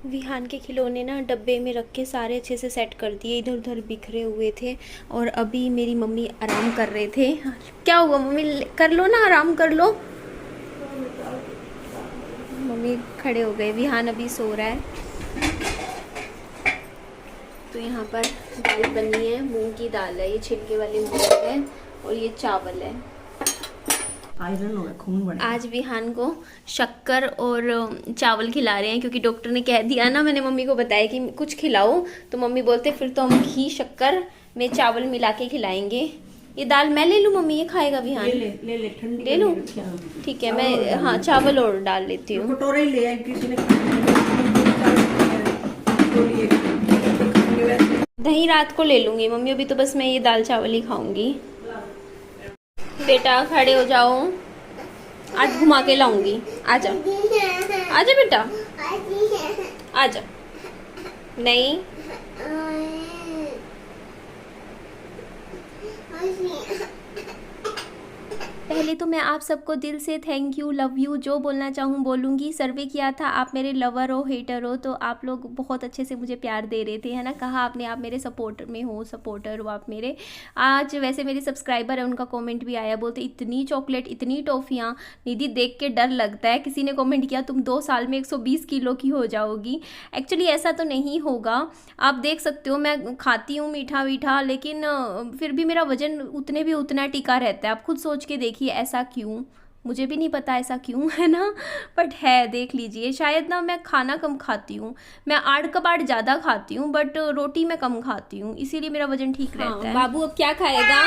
विहान के खिलौने ना डब्बे में रख के सारे अच्छे से सेट कर दिए, इधर उधर बिखरे हुए थे। और अभी मेरी मम्मी आराम कर रहे थे। क्या हुआ मम्मी, कर लो ना, आराम कर लो। मम्मी खड़े हो गए, विहान अभी सो रहा है। तो यहाँ पर दाल बनी है, मूंग की दाल है, ये छिलके वाली मूंग है और ये चावल है। आयरन होगा, खून बढ़ेगा। आज विहान को शक्कर और चावल खिला रहे हैं, क्योंकि डॉक्टर ने कह दिया ना, मैंने मम्मी को बताया कि कुछ खिलाओ, तो मम्मी बोलते फिर तो हम घी शक्कर में चावल मिला के खिलाएंगे। ये दाल मैं ले लूँ मम्मी, ये खाएगा विहान? ले ठंडी ले लूँ? ठीक है, मैं हाँ चावल और डाल लेती हूँ। कटोरे ही ले आए किसी ने। दही रात को ले लूंगी मम्मी, अभी तो बस मैं ये दाल चावल ही खाऊंगी। बेटा खड़े हो जाओ, आज घुमा के लाऊंगी। आजा आजा बेटा, आजा। नहीं, पहले तो मैं आप सबको दिल से थैंक यू, लव यू, जो बोलना चाहूँ बोलूँगी। सर्वे किया था, आप मेरे लवर हो हेटर हो, तो आप लोग बहुत अच्छे से मुझे प्यार दे रहे थे, है ना। कहा आपने आप मेरे सपोर्टर में हो, सपोर्टर हो आप मेरे। आज वैसे मेरे सब्सक्राइबर है, उनका कमेंट भी आया, बोलते इतनी चॉकलेट, इतनी टॉफ़ियाँ निधि देख के डर लगता है। किसी ने कमेंट किया तुम 2 साल में 120 किलो की हो जाओगी। एक्चुअली ऐसा तो नहीं होगा, आप देख सकते हो मैं खाती हूँ मीठा वीठा, लेकिन फिर भी मेरा वजन उतने भी उतना टिका रहता है। आप खुद सोच के देखिए ऐसा क्यों, मुझे भी नहीं पता ऐसा क्यों, है ना, बट है, देख लीजिए। शायद ना मैं खाना कम खाती हूँ, मैं आड़ कबाड़ ज़्यादा खाती हूँ, बट रोटी मैं कम खाती हूँ, इसीलिए मेरा वजन ठीक रहता है। बाबू अब क्या खाएगा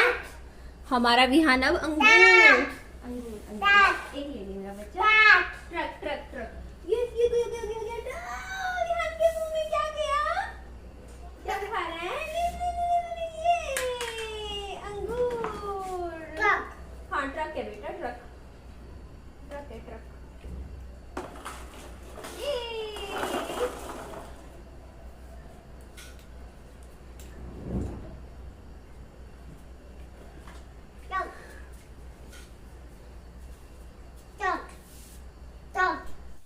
हमारा विहान? अब अंगूर। एक ले ली मेरा बच्चा। ट्रक ट्रक ट्रक, ये विहान के मुंह में क्या गया? क्या खा रहा है? ये अंगूर। हाँ ट्रक है बेटा, ट्रक ट्रक है, ट्रक।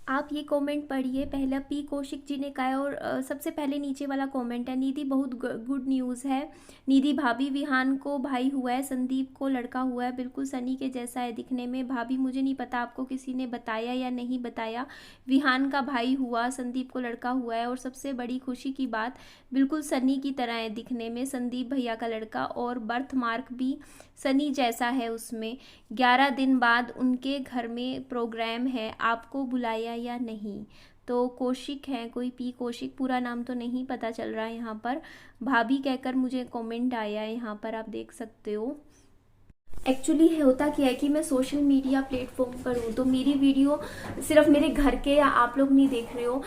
आप ये कमेंट पढ़िए, पहला पी कौशिक जी ने कहा है, और सबसे पहले नीचे वाला कमेंट है, निधि बहुत गुड न्यूज़ है। निधि भाभी, विहान को भाई हुआ है, संदीप को लड़का हुआ है, बिल्कुल सनी के जैसा है दिखने में। भाभी मुझे नहीं पता आपको किसी ने बताया या नहीं बताया, विहान का भाई हुआ, संदीप को लड़का हुआ है, और सबसे बड़ी खुशी की बात बिल्कुल सनी की तरह है दिखने में, संदीप भैया का लड़का, और बर्थ मार्क भी सनी जैसा है उसमें। 11 दिन बाद उनके घर में प्रोग्राम है, आपको बुलाया या नहीं? तो कौशिक है, कोई पी कौशिक, पूरा नाम तो नहीं पता चल रहा है यहाँ पर। भाभी कहकर मुझे कमेंट आया है, यहाँ पर आप देख सकते हो। एक्चुअली होता क्या है कि मैं सोशल मीडिया प्लेटफॉर्म पर हूँ, तो मेरी वीडियो सिर्फ मेरे घर के या आप लोग नहीं देख रहे हो,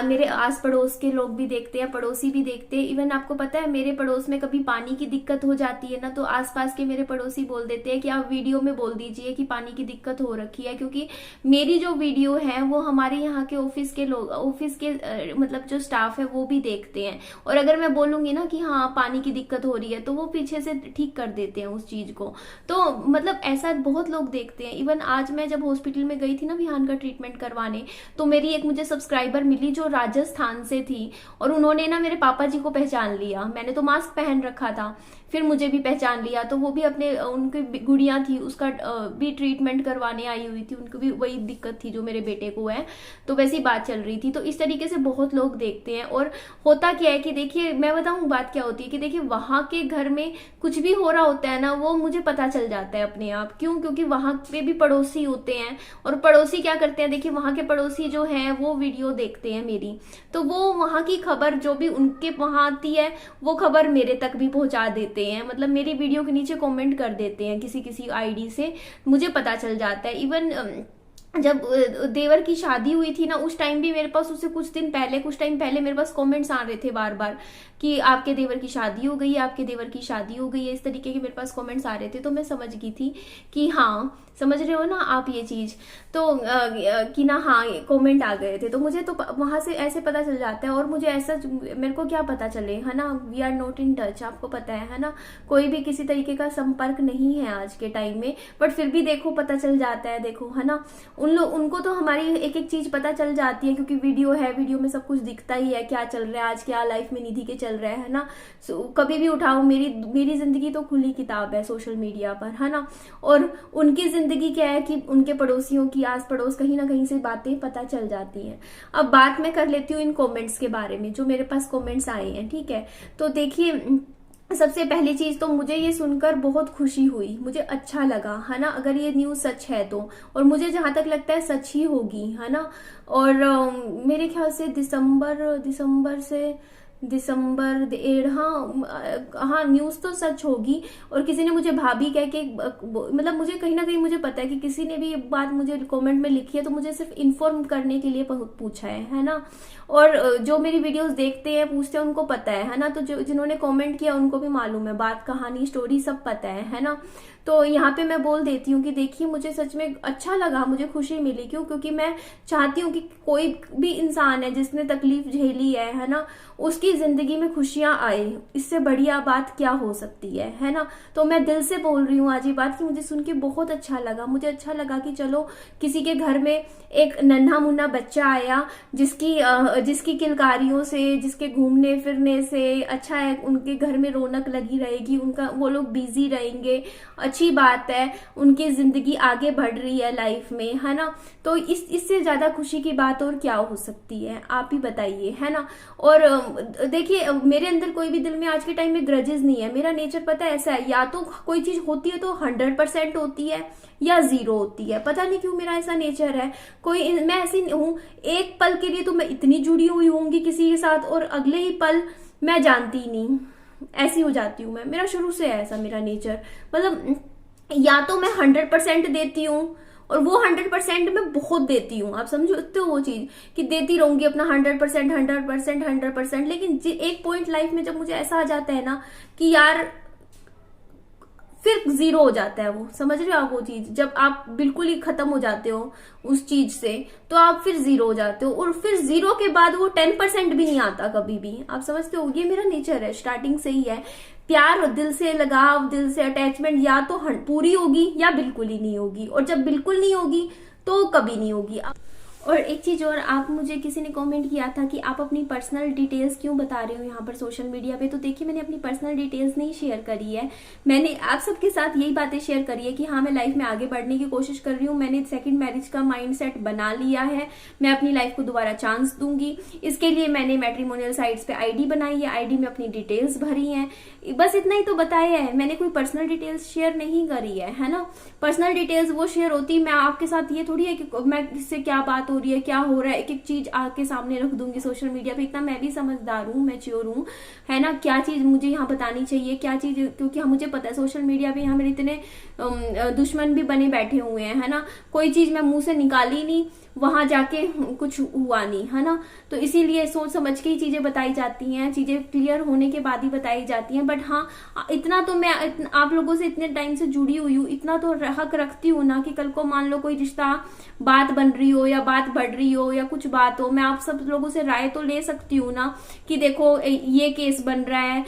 मेरे आस पड़ोस के लोग भी देखते हैं, पड़ोसी भी देखते हैं। इवन आपको पता है मेरे पड़ोस में कभी पानी की दिक्कत हो जाती है ना, तो आसपास के मेरे पड़ोसी बोल देते हैं कि आप वीडियो में बोल दीजिए कि पानी की दिक्कत हो रखी है, क्योंकि मेरी जो वीडियो है वो हमारे यहाँ के ऑफिस के लोग, ऑफिस के मतलब जो स्टाफ है वो भी देखते हैं। और अगर मैं बोलूँगी ना कि हाँ पानी की दिक्कत हो रही है, तो वो पीछे से ठीक कर देते हैं उस चीज़ को। तो मतलब ऐसा बहुत लोग देखते हैं। इवन आज मैं जब हॉस्पिटल में गई थी ना विहान का ट्रीटमेंट करवाने, तो मेरी एक मुझे सब्सक्राइबर मिली जो राजस्थान से थी, और उन्होंने ना मेरे पापा जी को पहचान लिया। मैंने तो मास्क पहन रखा था, फिर मुझे भी पहचान लिया। तो वो भी अपने, उनकी गुड़िया थी उसका भी ट्रीटमेंट करवाने आई हुई थी, उनको भी वही दिक्कत थी जो मेरे बेटे को है, तो वैसी बात चल रही थी। तो इस तरीके से बहुत लोग देखते हैं। और होता क्या है कि देखिए मैं बताऊं बात क्या होती है कि देखिए वहां के घर में कुछ भी हो रहा होता है ना, वो मुझे पता चल जाता है अपने आप। क्यों? क्योंकि वहां पे भी पड़ोसी होते हैं, और पड़ोसी क्या करते हैं, देखिए वहां के पड़ोसी जो हैं वो वीडियो देखते हैं मेरी, तो वो वहां की खबर जो भी उनके वहां आती है वो खबर मेरे तक भी पहुंचा देते हैं। मतलब मेरी वीडियो के नीचे कमेंट कर देते हैं किसी किसी आईडी से, मुझे पता चल जाता है। इवन जब देवर की शादी हुई थी ना, उस टाइम भी मेरे पास, उससे कुछ टाइम पहले मेरे पास कमेंट्स आ रहे थे बार बार कि आपके देवर की शादी हो गई है, आपके देवर की शादी हो गई है, इस तरीके के मेरे पास कमेंट्स आ रहे थे। तो मैं समझ गई थी कि हाँ, समझ रहे हो ना आप ये चीज, तो कि ना हाँ कमेंट आ गए थे, तो मुझे तो वहां से ऐसे पता चल जाता है। और मुझे ऐसा, मेरे को क्या पता चले, है ना, we are not in touch, आपको पता है ना, कोई भी किसी तरीके का संपर्क नहीं है आज के टाइम में, बट फिर भी देखो पता चल जाता है, देखो है ना। उनको तो हमारी एक एक चीज पता चल जाती है, क्योंकि वीडियो है, वीडियो में सब कुछ दिखता ही है, क्या चल रहा है आज, क्या लाइफ में निधि के चल रहा है ना। कभी भी उठाओ, मेरी जिंदगी तो खुली किताब है सोशल मीडिया पर, है ना। और उनकी जिंदगी क्या है कि उनके पड़ोसियों की, आस पड़ोस, कहीं ना कहीं से बातें पता चल जाती हैं। अब बात मैं कर लेती हूँ इन कॉमेंट्स के बारे में, जो मेरे पास कॉमेंट्स आए हैं, ठीक है। तो देखिए, सबसे पहली चीज तो मुझे ये सुनकर बहुत खुशी हुई, मुझे अच्छा लगा, है ना, अगर ये न्यूज सच है तो। और मुझे जहां तक लगता है सच ही होगी, है ना। और मेरे ख्याल से दिसंबर डेढ़, हाँ न्यूज तो सच होगी। और किसी ने मुझे भाभी कह के, मतलब मुझे कहीं ना कहीं मुझे पता है कि किसी ने भी ये बात मुझे कमेंट में लिखी है, तो मुझे सिर्फ इन्फॉर्म करने के लिए पूछा है ना। और जो मेरी वीडियोस देखते हैं, पूछते हैं, उनको पता है ना। तो जिन्होंने कमेंट किया उनको भी मालूम है, बात, कहानी, स्टोरी सब पता है ना। तो यहाँ पे मैं बोल देती हूँ कि देखिए, मुझे सच में अच्छा लगा, मुझे खुशी मिली। क्यों? क्योंकि मैं चाहती हूँ कि कोई भी इंसान है जिसने तकलीफ झेली है ना, उसकी जिंदगी में खुशियां आए। इससे बढ़िया बात क्या हो सकती है ना। तो मैं दिल से बोल रही हूँ आज ये बात कि मुझे सुन के बहुत अच्छा लगा। मुझे अच्छा लगा कि चलो किसी के घर में एक नन्हा मुन्ना बच्चा आया, जिसकी किलकारियों से, जिसके घूमने फिरने से अच्छा है, उनके घर में रौनक लगी रहेगी, वो लोग बिजी रहेंगे, अच्छी बात है, उनकी जिंदगी आगे बढ़ रही है लाइफ में, है ना। तो इससे ज्यादा खुशी की बात और क्या हो सकती है, आप ही बताइए, है ना। और देखिए, मेरे अंदर कोई भी दिल में आज के टाइम में ग्रजेस नहीं है। मेरा नेचर पता है ऐसा है, या तो कोई चीज होती है तो 100% होती है, या 0 होती है। पता नहीं क्यों मेरा ऐसा नेचर है। मैं ऐसी हूँ, एक पल के लिए तो मैं इतनी जुड़ी हुई होंगी किसी के साथ, और अगले ही पल मैं जानती ही नहीं, ऐसी हो जाती हूँ मैं। मेरा शुरू से है ऐसा मेरा नेचर। मतलब या तो मैं 100% देती हूँ, और वो 100% मैं बहुत देती हूँ, आप समझते हो वो चीज, कि देती रहूंगी अपना 100%। लेकिन एक पॉइंट लाइफ में जब मुझे ऐसा आ जाता है ना कि यार फिर 0 हो जाता है वो, समझ रहे हो आप वो चीज। जब आप बिल्कुल ही खत्म हो जाते हो उस चीज से, तो आप फिर 0 हो जाते हो। और फिर 0 के बाद वो 10% भी नहीं आता कभी भी, आप समझते हो। ये मेरा नेचर है, स्टार्टिंग से ही है। प्यार, दिल से लगाव, दिल से अटैचमेंट या तो पूरी होगी या बिल्कुल ही नहीं होगी। और जब बिल्कुल नहीं होगी तो कभी नहीं होगी। और एक चीज और, आप मुझे किसी ने कमेंट किया था कि आप अपनी पर्सनल डिटेल्स क्यों बता रहे हो यहाँ पर सोशल मीडिया पे। तो देखिए, मैंने अपनी पर्सनल डिटेल्स नहीं शेयर करी है। मैंने आप सबके साथ यही बातें शेयर करी है कि हाँ, मैं लाइफ में आगे बढ़ने की कोशिश कर रही हूँ। मैंने सेकंड मैरिज का माइंडसेट बना लिया है। मैं अपनी लाइफ को दोबारा चांस दूंगी। इसके लिए मैंने मैट्रिमोनियल साइट्स पे आईडी बनाई है, आईडी में अपनी डिटेल्स भरी हैं। बस इतना ही तो बताया है, मैंने कोई पर्सनल डिटेल्स शेयर नहीं करी है ना। पर्सनल डिटेल्स वो शेयर होती, मैं आपके साथ ये थोड़ी है कि मैं किससे क्या बात हो रही है, क्या हो रहा है, एक एक चीज आपके सामने रख दूंगी सोशल मीडिया पे। इतना मैं भी समझदार हूँ, मैच्योर हूँ, है ना। क्या चीज मुझे यहाँ बतानी चाहिए, क्या चीज, क्योंकि हाँ, मुझे पता है सोशल मीडिया पे यहाँ मेरे इतने दुश्मन भी बने बैठे हुए हैं, है ना। कोई चीज मैं मुंह से निकाली नहीं, वहां जाके कुछ हुआ नहीं, है ना। तो इसीलिए सोच समझ के ही चीजें बताई जाती हैं, चीजें क्लियर होने के बाद ही बताई जाती हैं। बट हाँ, इतना तो मैं आप लोगों से इतने टाइम से जुड़ी हुई हूँ, इतना तो हक रखती हूँ ना कि कल को मान लो कोई रिश्ता, बात बन रही हो या बात बढ़ रही हो या कुछ बात हो, मैं आप सब लोगों से राय तो ले सकती हूँ ना कि देखो ये केस बन रहा है,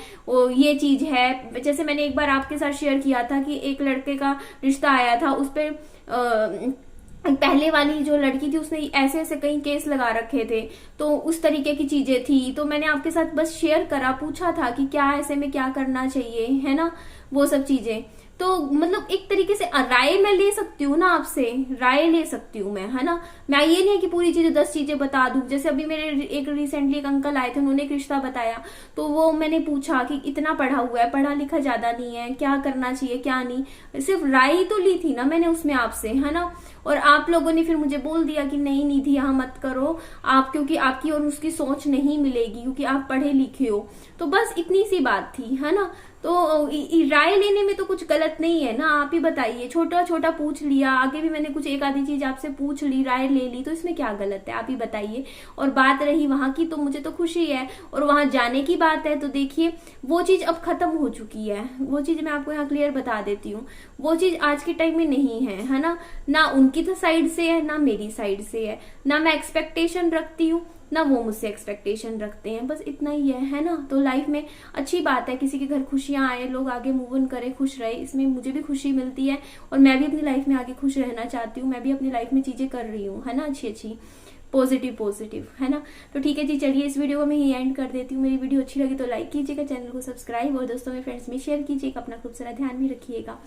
ये चीज है। जैसे मैंने एक बार आपके साथ शेयर किया था कि एक लड़के का रिश्ता आया था, उस पर पहले वाली जो लड़की थी उसने ऐसे ऐसे कई केस लगा रखे थे, तो उस तरीके की चीजें थी। तो मैंने आपके साथ बस शेयर करा, पूछा था कि क्या ऐसे में क्या करना चाहिए, है ना, वो सब चीजें। तो मतलब एक तरीके से राय मैं ले सकती हूँ ना, आपसे राय ले सकती हूँ मैं, है ना। मैं ये नहीं है कि पूरी चीजें 10 चीजें बता दूं। जैसे अभी मेरे एक रिसेंटली एक अंकल आए थे, उन्होंने एक रिश्ता बताया, तो वो मैंने पूछा कि इतना पढ़ा हुआ है, पढ़ा लिखा ज्यादा नहीं है, क्या करना चाहिए क्या नहीं, सिर्फ राय ही तो ली थी ना मैंने उसमें आपसे, है ना। और आप लोगों ने फिर मुझे बोल दिया कि नहीं निधि यहाँ मत करो आप, क्योंकि आपकी और उसकी सोच नहीं मिलेगी, क्योंकि आप पढ़े लिखे हो। तो बस इतनी सी बात थी, है ना। तो राय लेने में तो कुछ गलत नहीं है ना, आप ही बताइए। छोटा छोटा पूछ लिया, आगे भी मैंने कुछ एक आधी चीज आपसे पूछ ली, राय ले ली, तो इसमें क्या गलत है, आप ही बताइए। और बात रही वहां की, तो मुझे तो खुशी है। और वहां जाने की बात है, तो देखिए वो चीज अब खत्म हो चुकी है। वो चीज मैं आपको यहाँ क्लियर बता देती हूँ, वो चीज आज के टाइम में नहीं है ना। ना उनकी तो साइड से है, ना मेरी साइड से है, ना मैं एक्सपेक्टेशन रखती हूँ, ना वो मुझसे एक्सपेक्टेशन रखते हैं, बस इतना ही है ना। तो लाइफ में अच्छी बात है, किसी के घर खुशियां आए, लोग आगे मूव ऑन करें, खुश रहे, इसमें मुझे भी खुशी मिलती है और मैं भी अपनी लाइफ में आगे खुश रहना चाहती हूँ। मैं भी अपनी लाइफ में चीजें कर रही हूँ, है ना, अच्छी पॉजिटिव, है ना। तो ठीक है जी, चलिए इस वीडियो को मैं यही एंड कर देती हूँ। मेरी वीडियो अच्छी लगी तो लाइक कीजिएगा, चैनल को सब्सक्राइब और दोस्तों में फ्रेंड्स में शेयर कीजिएगा। अपना खूब सारा ध्यान भी रखिएगा।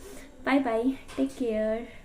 Bye bye, take care.